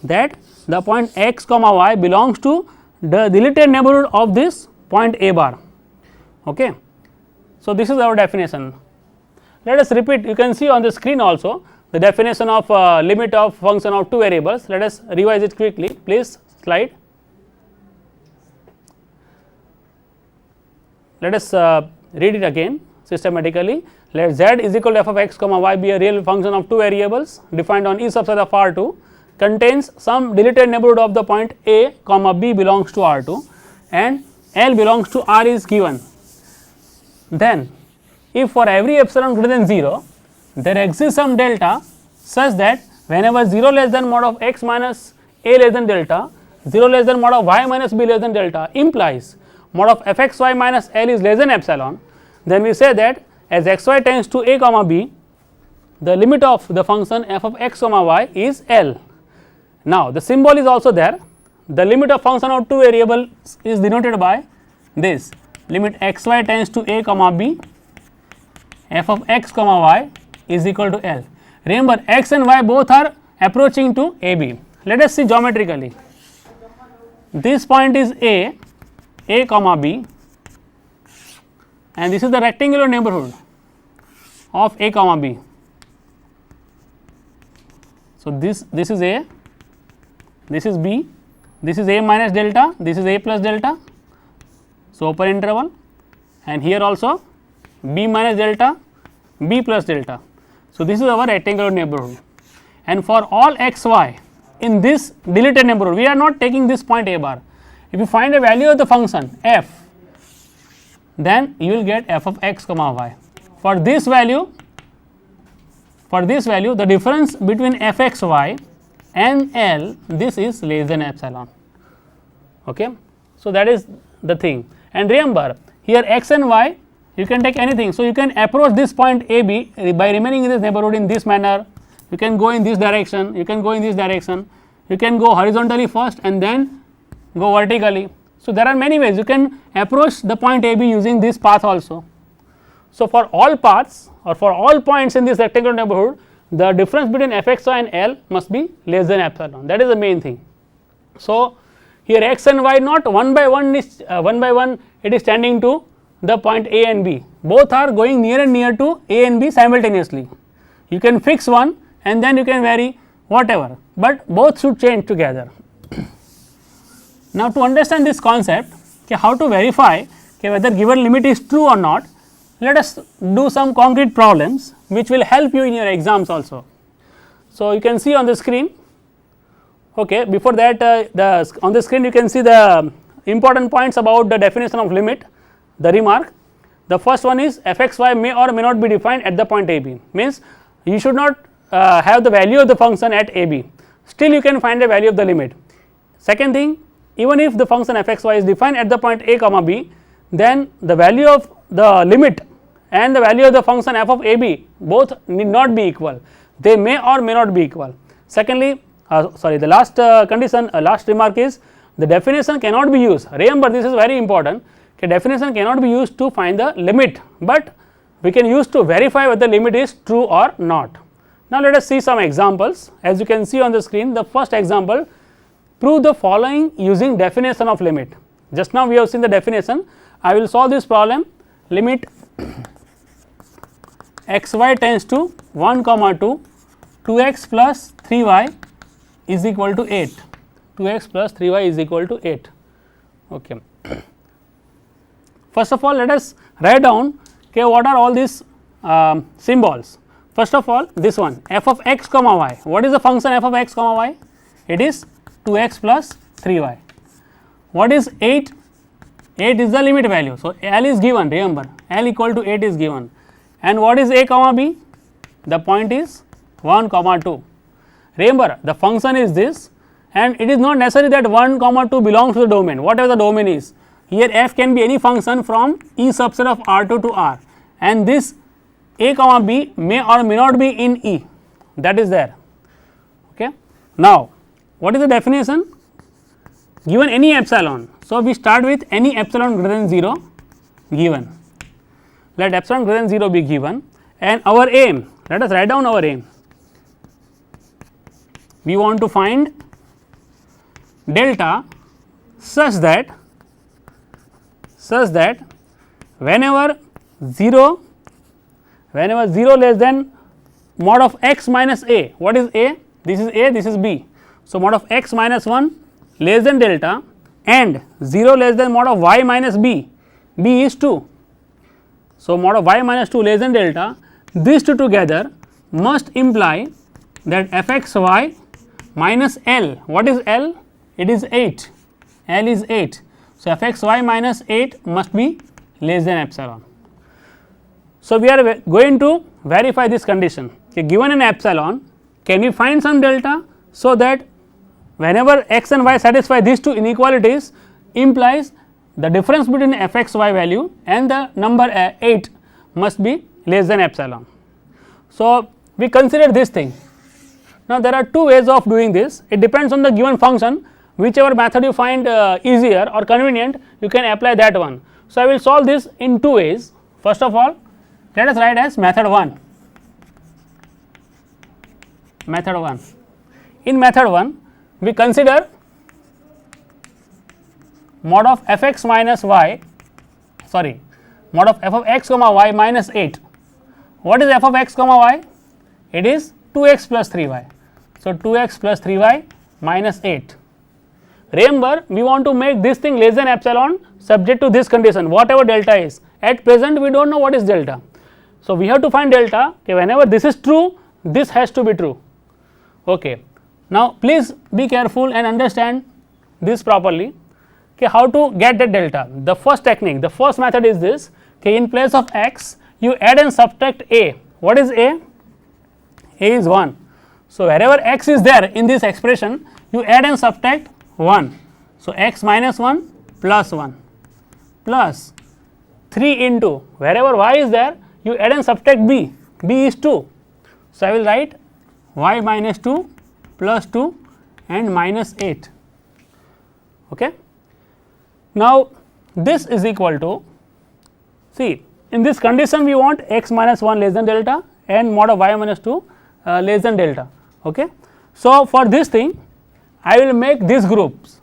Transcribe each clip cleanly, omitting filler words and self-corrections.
that the point x comma y belongs to the deleted neighborhood of this point a bar. Okay. So, this is our definition. Let us repeat, you can see on the screen also the definition of limit of function of two variables. Let us revise it quickly, please slide. Let us read it again systematically. Let z is equal to f of x comma y be a real function of two variables defined on each subset of R 2, contains some deleted neighborhood of the point a comma b belongs to R 2 and L belongs to R is given. Then if for every epsilon greater than 0 there exists some delta such that whenever 0 less than mod of x minus a less than delta, 0 less than mod of y minus b less than delta implies mod of f x y minus L is less than epsilon, then we say that as x y tends to a comma b, the limit of the function f of x comma y is L. Now, the symbol is also there. The limit of function of two variables is denoted by this limit x y tends to a comma b, f of x comma y is equal to L. Remember, x and y both are approaching to a b. Let us see geometrically. This point is a comma b, and this is the rectangular neighborhood of a comma b. So, this is a, this is b, this is a minus delta, this is a plus delta. So, open interval, and here also b minus delta, b plus delta. So, this is our rectangular neighborhood, and for all x y in this deleted neighborhood, we are not taking this point a bar. If you find a value of the function f, then you will get f of x comma y. For this value, the difference between f x y and L, this is less than epsilon. Okay. So, that is the thing, and remember here x and y you can take anything. So, you can approach this point a b by remaining in this neighborhood in this manner. You can go in this direction, you can go in this direction, you can go horizontally first and then go vertically. So, there are many ways you can approach the point a b using this path also. So, for all paths or for all points in this rectangular neighborhood, the difference between f x y and L must be less than epsilon, that is the main thing. So, here x and y not one by one is it is tending to the point a and b, both are going near and near to a and b simultaneously. You can fix one and then you can vary whatever, but both should change together. Now, to understand this concept, how to verify whether given limit is true or not, let us do some concrete problems which will help you in your exams also. So, you can see on the screen. Okay, before that on the screen you can see the important points about the definition of limit. The remark, the first one is f x y may or may not be defined at the point a b, means you should not have the value of the function at a b, still you can find the value of the limit. Second thing, even if the function f x y is defined at the point a comma b, then the value of the limit and the value of the function f of a b both need not be equal, they may or may not be equal. Secondly, the last condition, last remark is the definition cannot be used. Remember, this is very important. Definition cannot be used to find the limit, but we can use to verify whether the limit is true or not. Now, let us see some examples. As you can see on the screen, the first example, prove the following using definition of limit. Just now we have seen the definition. I will solve this problem. Limit x y tends to 1 comma 2, 2x plus 3y is equal to 8, 2x plus 3y is equal to 8. Okay. First of all, let us write down what are all these symbols. First of all, this one f of x comma y. What is the function f of x comma y? It is 2x plus 3y. What is 8? 8 is the limit value. So, L is given, remember L equal to 8 is given, and what is a comma b? The point is 1 comma 2. Remember, the function is this, and it is not necessary that 1 comma 2 belongs to the domain, whatever the domain is. Here f can be any function from E subset of R2 to R, and this a comma b may or may not be in E, that is there. Okay. Now, what is the definition? Given any epsilon. So, we start with any epsilon greater than 0 given. Let epsilon greater than 0 be given, and our aim, let us write down our aim. We want to find delta such that whenever 0 less than mod of x minus a, what is a? This is a, this is b. So, mod of x minus 1 less than delta and 0 less than mod of y minus b, b is 2. So, mod of y minus 2 less than delta, these two together must imply that f x y minus L, what is L? It is 8, L is 8. So, f x y minus 8 must be less than epsilon. So, we are going to verify this condition. Okay, given an epsilon, can we find some delta, so that whenever x and y satisfy these two inequalities implies the difference between f x y value and the number 8 must be less than epsilon. So, we consider this thing. Now, there are two ways of doing this, it depends on the given function, whichever method you find easier or convenient, you can apply that one. So, I will solve this in two ways. First of all, let us write as method 1. Method 1. In method 1, we consider mod of f x minus y, sorry, mod of f of x comma y minus 8. What is f of x comma y? It is 2x plus 3y. So, 2x plus 3y minus 8. Remember, we want to make this thing less than epsilon subject to this condition, whatever delta is. At present, we do not know what is delta. So, we have to find delta, okay, whenever this is true, this has to be true. Okay. Now, please be careful and understand this properly, okay, how to get the delta. The first technique, the first method is this, okay, in place of x, you add and subtract a. What is a? A is 1. So, wherever x is there in this expression, you add and subtract 1. So, x minus 1 plus 1 plus 3 into wherever y is there, you add and subtract b, b is 2. So, I will write y minus 2 plus 2 and minus 8. Okay. Now, this is equal to, see, in this condition we want x minus 1 less than delta and mod of y minus 2 less than delta. Okay. So, for this thing I will make these groups,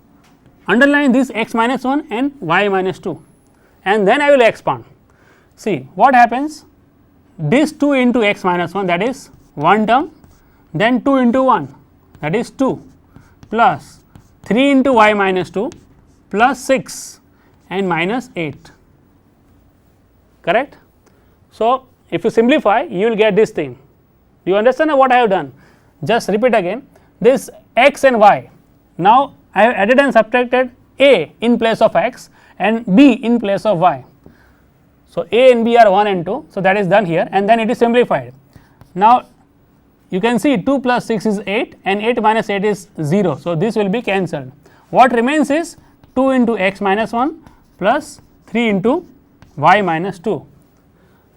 underline this x minus 1 and y minus 2, and then I will expand. See what happens, this 2 into x minus 1, that is one term, then 2 into 1, that is 2, plus 3 into y minus 2 plus 6 and minus 8, correct. So, if you simplify, you will get this thing. Do you understand what I have done? Just repeat again, this x and y. Now, I have added and subtracted a in place of x and b in place of y. So, a and b are 1 and 2. So, that is done here, and then it is simplified. Now, you can see 2 plus 6 is 8 and 8 minus 8 is 0. So, this will be cancelled. What remains is 2 into x minus 1 plus 3 into y minus 2.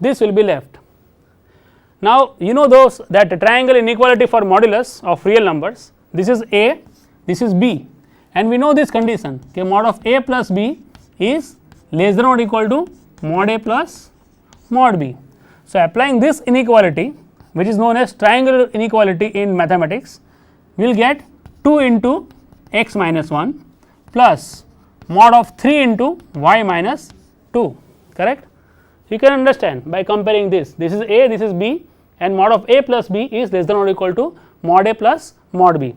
This will be left. Now, you know those that triangle inequality for modulus of real numbers, this is a, this is b, and we know this condition, okay, mod of a plus b is less than or equal to mod a plus mod b. So, applying this inequality, which is known as triangular inequality in mathematics, we will get 2 into x minus 1 plus mod of 3 into y minus 2, correct. You can understand by comparing this is a, this is b, and mod of a plus b is less than or equal to mod a plus mod b.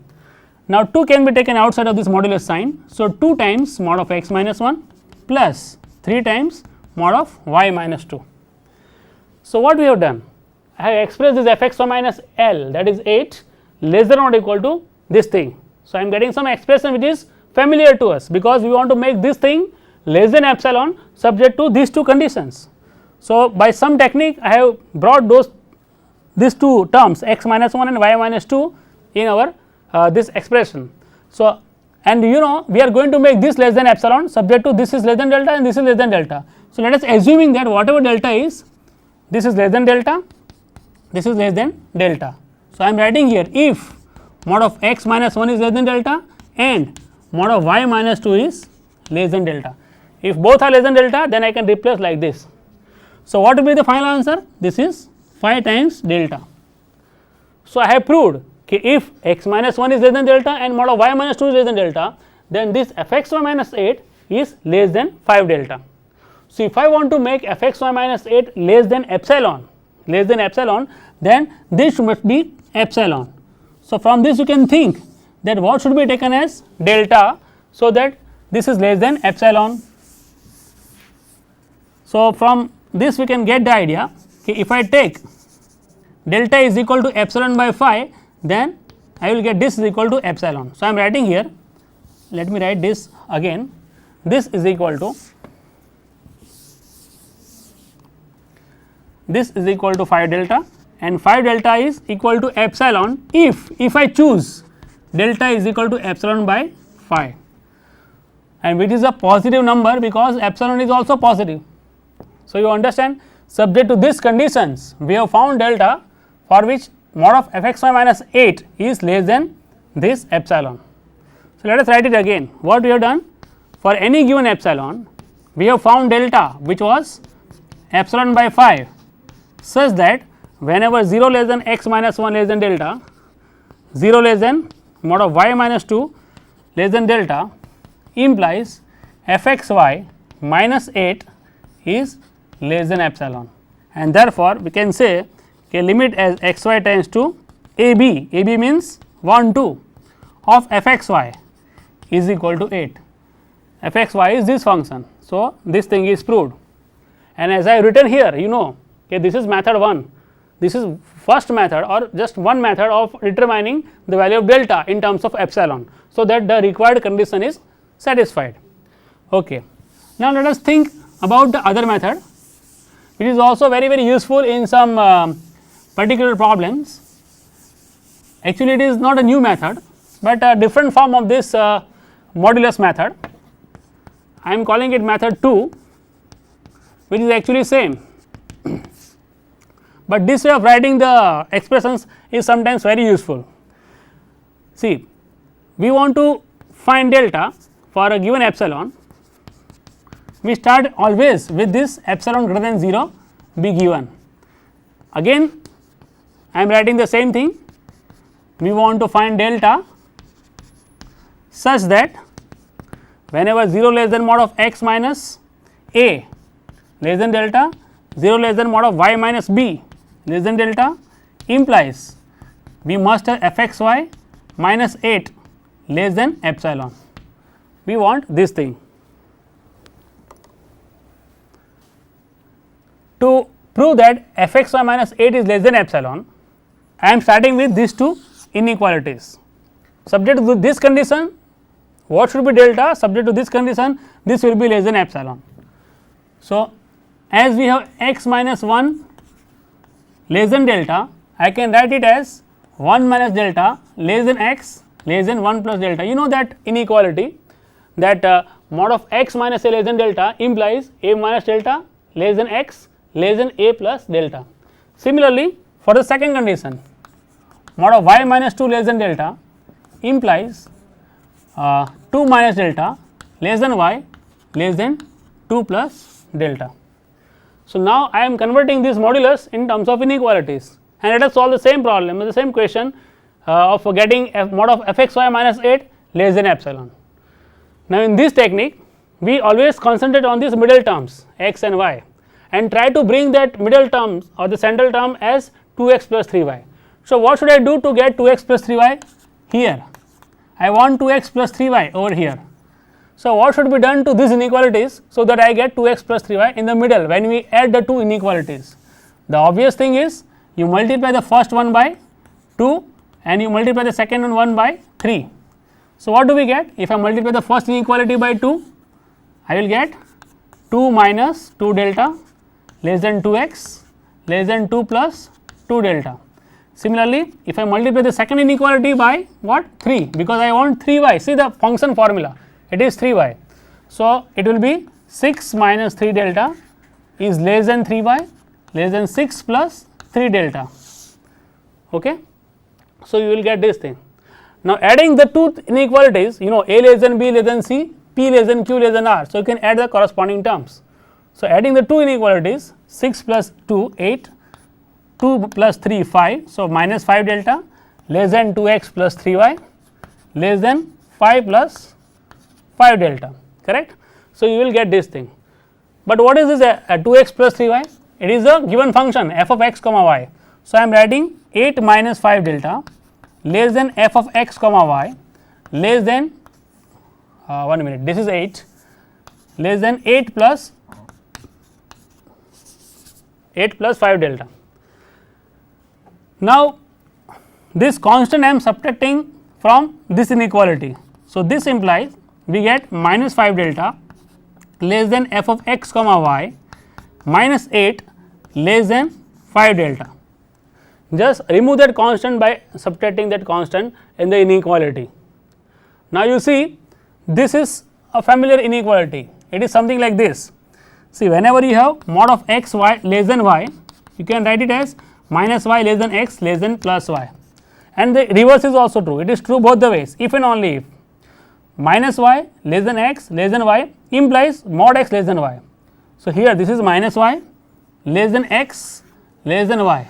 Now, 2 can be taken outside of this modulus sign. So, 2 times mod of x minus 1 plus 3 times mod of y minus 2. So, what we have done? I have expressed this f x 1 minus L, that is 8 less than or equal to this thing. So, I am getting some expression which is familiar to us, because we want to make this thing less than epsilon subject to these two conditions. So, by some technique I have brought these two terms x minus 1 and y minus 2 in our this expression. So, and you know we are going to make this less than epsilon subject to this is less than delta and this is less than delta. So, let us assuming that whatever delta is, this is less than delta, this is less than delta. So, I am writing here if mod of x minus 1 is less than delta and mod of y minus 2 is less than delta. If both are less than delta, then I can replace like this. So, what will be the final answer? This is 5 times delta. So, I have proved if x minus 1 is less than delta and mod of y minus 2 is less than delta, then this f x y minus 8 is less than 5 delta. So, if I want to make f x y minus 8 less than epsilon, then this must be epsilon. So, from this you can think that what should be taken as delta, so that this is less than epsilon. So, from this we can get the idea, okay, if I take delta is equal to epsilon by 5, then I will get this is equal to epsilon. So, I am writing here, let me write this again, this is equal to 5 delta, and 5 delta is equal to epsilon if I choose delta is equal to epsilon by 5, and which is a positive number because epsilon is also positive. So, you understand, subject to these conditions we have found delta for which mod of f x y minus 8 is less than this epsilon. So, let us write it again. What we have done, for any given epsilon we have found delta which was epsilon by 5, such that whenever 0 less than x minus 1 less than delta, 0 less than mod of y minus 2 less than delta implies f x y minus 8 is less than epsilon, and therefore, we can say a limit as x y tends to a b means 1 2 of f x y is equal to 8, f x y is this function. So, this thing is proved, and as I have written here, you know, okay, this is method 1, this is first method or just one method of determining the value of delta in terms of epsilon. So, that the required condition is satisfied. Okay. Now, let us think about the other method, which is also very useful in some particular problems. Actually, it is not a new method, but a different form of this modulus method. I am calling it method 2, which is actually same, but this way of writing the expressions is sometimes very useful. See, we want to find delta for a given epsilon, we start always with this epsilon greater than 0 be given. Again I am writing the same thing, we want to find delta such that whenever 0 less than mod of x minus a less than delta, 0 less than mod of y minus b less than delta implies we must have f x y minus 8 less than epsilon. We want this thing. To prove that f x y minus 8 is less than epsilon, I am starting with these two inequalities. Subject to this condition, what should be delta? Subject to this condition, this will be less than epsilon. So, as we have x minus 1 less than delta, I can write it as 1 minus delta less than x less than 1 plus delta. You know that inequality, that mod of x minus a less than delta implies a minus delta less than x less than a plus delta. Similarly, for the second condition, mod of y minus 2 less than delta implies 2 minus delta less than y less than 2 plus delta. So, now I am converting this modulus in terms of inequalities, and let us solve the same problem, the same question of getting mod of f x y minus 8 less than epsilon. Now, in this technique we always concentrate on these middle terms x and y and try to bring that middle term or the central term as 2x plus 3y. So, what should I do to get 2x plus 3y? Here I want 2x plus 3y over here. So, what should be done to these inequalities so that I get 2x plus 3y in the middle when we add the two inequalities? The obvious thing is you multiply the first one by 2 and you multiply the second one by 3. So, what do we get? If I multiply the first inequality by 2, I will get 2 minus 2 delta less than 2x less than 2 plus 2 delta. Similarly, if I multiply the second inequality by what? 3, because I want 3y, see the function formula, it is 3y. So, it will be 6 minus 3 delta is less than 3y less than 6 plus 3 delta. Okay. So, you will get this thing. Now, adding the two inequalities, you know, a less than b less than c, p less than q less than r. So, you can add the corresponding terms. So, adding the two inequalities, 6 plus 2 8, 2 plus 3 5. So, minus 5 delta less than 2x plus 3y less than 5 plus 5 delta, correct. So, you will get this thing, but what is this 2x plus 3y? It is a given function f of x comma y. So, I am writing 8 minus 5 delta less than f of x comma y less than 1 minute, this is 8 less than 8 plus 5 delta. Now, this constant I am subtracting from this inequality. So, this implies we get minus 5 delta less than f of x comma y minus 8 less than 5 delta. Just remove that constant by subtracting that constant in the inequality. Now, you see this is a familiar inequality, it is something like this. See, whenever you have mod of x y less than y, you can write it as minus y less than x less than plus y, and the reverse is also true, it is true both the ways, if and only if minus y less than x less than y implies mod x less than y. So, here this is minus y less than x less than y.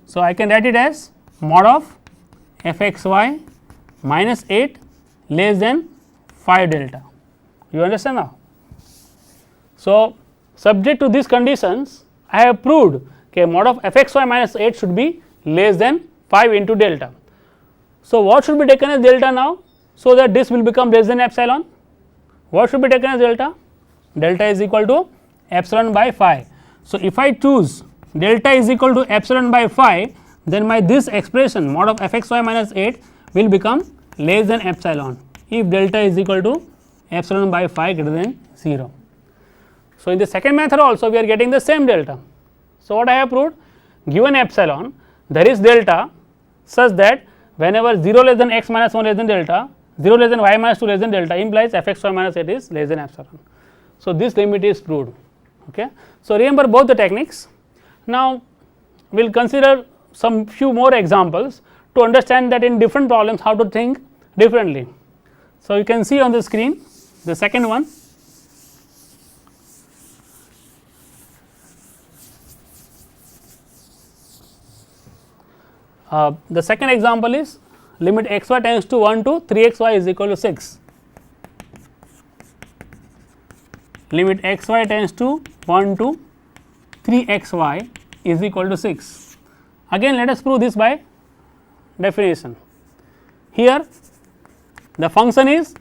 So, I can write it as mod of f x y minus 8 less than 5 delta, you understand now. So, subject to these conditions I have proved okay, mod of f x y minus 8 should be less than 5 into delta. So, what should be taken as delta now? So, that this will become less than epsilon. What should be taken as delta? Delta is equal to epsilon by phi. So, if I choose delta is equal to epsilon by phi, then my this expression mod of f x y minus 8 will become less than epsilon if delta is equal to epsilon by phi greater than 0. So, in the second method also we are getting the same delta. So, what I have proved? Given epsilon, there is delta such that whenever 0 less than x minus 1 less than delta, 0 less than y minus 2 less than delta implies f x y minus 8 is less than epsilon. So, this limit is proved. Okay. So, remember both the techniques. Now, we will consider some few more examples to understand that in different problems how to think differently. So, you can see on the screen the second one. The second example is limit x y tends to 1 to 3 x y is equal to 6. Limit x y tends to 1 to 3 x y is equal to 6. Again, let us prove this by definition. Here the function is